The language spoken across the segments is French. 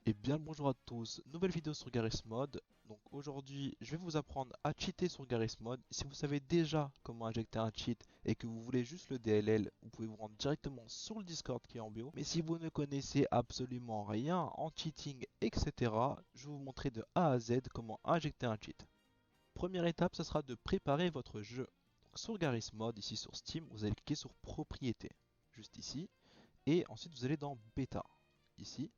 Et bien le bonjour à tous, nouvelle vidéo sur Garry's Mod. Donc aujourd'hui je vais vous apprendre à cheater sur Garry's Mod. Si vous savez déjà comment injecter un cheat et que vous voulez juste le DLL, vous pouvez vous rendre directement sur le Discord qui est en bio. Mais si vous ne connaissez absolument rien en cheating, etc., je vais vous montrer de A à Z comment injecter un cheat. Première étape, ce sera de préparer votre jeu. Donc sur Garry's Mod, ici sur Steam, vous allez cliquer sur Propriétés, juste ici. Et ensuite vous allez dans Bêta, ici.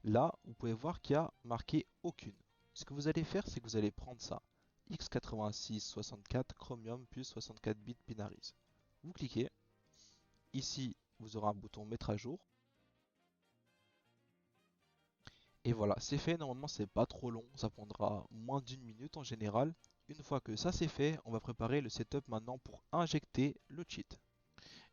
Là, vous pouvez voir qu'il y a marqué aucune. Ce que vous allez faire, c'est que vous allez prendre ça. x86-64 Chromium plus 64 bits binaries. Vous cliquez. Ici, vous aurez un bouton mettre à jour. Et voilà, c'est fait. Normalement, c'est pas trop long. Ça prendra moins d'une minute en général. Une fois que ça c'est fait, on va préparer le setup maintenant pour injecter le cheat.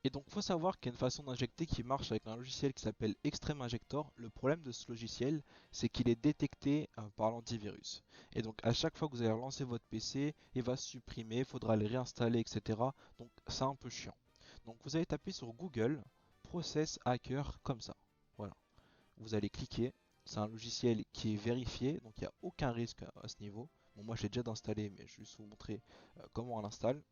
Et donc il faut savoir qu'il y a une façon d'injecter qui marche avec un logiciel qui s'appelle Extreme Injector. Le problème de ce logiciel, c'est qu'il est détecté par l'antivirus. Et donc à chaque fois que vous allez relancer votre PC, il va se supprimer, il faudra le réinstaller, etc. Donc c'est un peu chiant. Donc vous allez taper sur Google Process Hacker comme ça. Voilà. Vous allez cliquer. C'est un logiciel qui est vérifié, donc il n'y a aucun risque à ce niveau. Bon, moi j'ai déjà d'installer, mais je vais juste vous montrer comment on l'installe.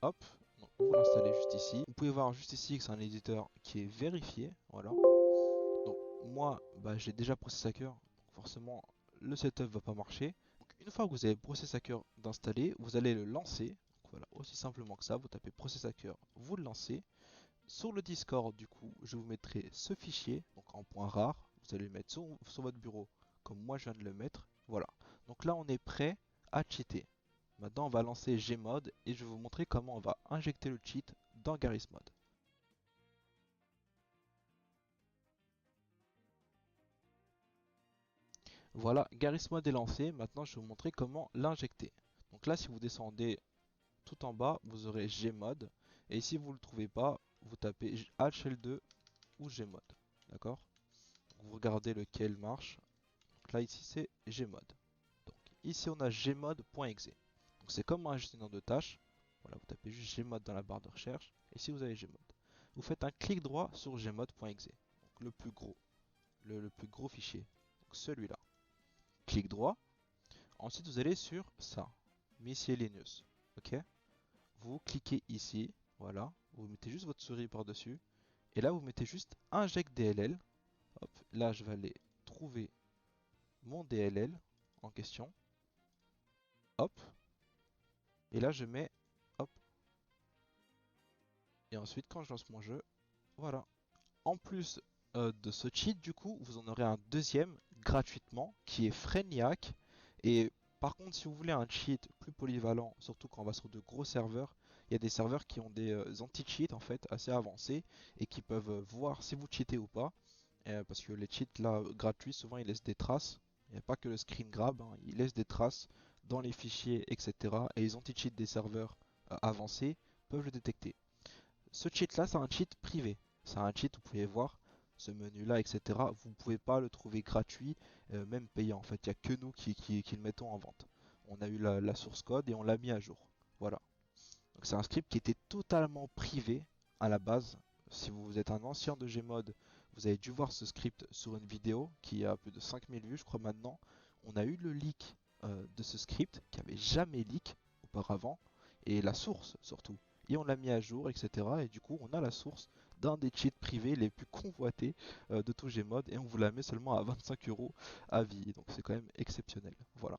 Hop, donc vous l'installez juste ici. Vous pouvez voir juste ici que c'est un éditeur qui est vérifié, voilà. Donc moi, j'ai déjà Process Hacker, donc forcément le setup va pas marcher. Donc une fois que vous avez Process Hacker d'installer, vous allez le lancer. Donc voilà, aussi simplement que ça, vous tapez Process Hacker, vous le lancez. Sur le Discord, du coup, je vous mettrai ce fichier, donc en point rar. Vous allez le mettre sur votre bureau, comme moi je viens de le mettre. Voilà. Donc là, on est prêt à cheater. Maintenant, on va lancer Gmod et je vais vous montrer comment on va injecter le cheat dans Garry's Mod. Voilà, Garry's Mod est lancé. Maintenant, je vais vous montrer comment l'injecter. Donc là, si vous descendez tout en bas, vous aurez Gmod. Et si vous ne le trouvez pas, vous tapez HL2 ou Gmod. D'accord? Vous regardez lequel marche. Donc là, ici, c'est Gmod. Donc ici, on a gmod.exe. Donc c'est comme un gestionnaire de tâches. Voilà, vous tapez juste Gmod dans la barre de recherche. Et ici, vous avez Gmod. Vous faites un clic droit sur gmod.exe. Donc le plus gros. Le plus gros fichier. Donc celui-là. Clic droit. Ensuite, vous allez sur ça. Miscellaneous. Ok. Vous cliquez ici. Voilà. Vous mettez juste votre souris par-dessus. Et là, vous mettez juste inject DLL. Hop. Là, je vais aller trouver mon DLL en question. Hop. Et là, je mets. Hop. Et ensuite, quand je lance mon jeu, voilà. En plus de ce cheat, du coup, vous en aurez un deuxième gratuitement qui est Freniac. Et par contre, si vous voulez un cheat plus polyvalent, surtout quand on va sur de gros serveurs, il y a des serveurs qui ont des anti-cheats en fait assez avancés et qui peuvent voir si vous cheatez ou pas. Parce que les cheats là gratuits, souvent ils laissent des traces. Il n'y a pas que le screen grab, hein, ils laissent des traces dans les fichiers, etc. Et les anti-cheats des serveurs avancés peuvent le détecter. Ce cheat là, c'est un cheat privé. C'est un cheat, vous pouvez voir ce menu là, etc. Vous ne pouvez pas le trouver gratuit, même payant. En fait, il n'y a que nous qui le mettons en vente. On a eu la source code et on l'a mis à jour. Voilà. Donc c'est un script qui était totalement privé à la base. Si vous êtes un ancien de Gmod, vous avez dû voir ce script sur une vidéo qui a plus de 5000 vues, je crois maintenant. On a eu le leak de ce script qui avait jamais leak auparavant et la source surtout. Et on l'a mis à jour, etc. Et du coup, on a la source d'un des cheats privés les plus convoités de tout Gmod et on vous la met seulement à 25 € à vie. Donc c'est quand même exceptionnel. Voilà.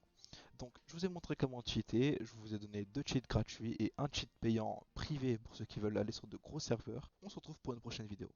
Donc je vous ai montré comment cheater, je vous ai donné 2 cheats gratuits et un cheat payant privé pour ceux qui veulent aller sur de gros serveurs. On se retrouve pour une prochaine vidéo.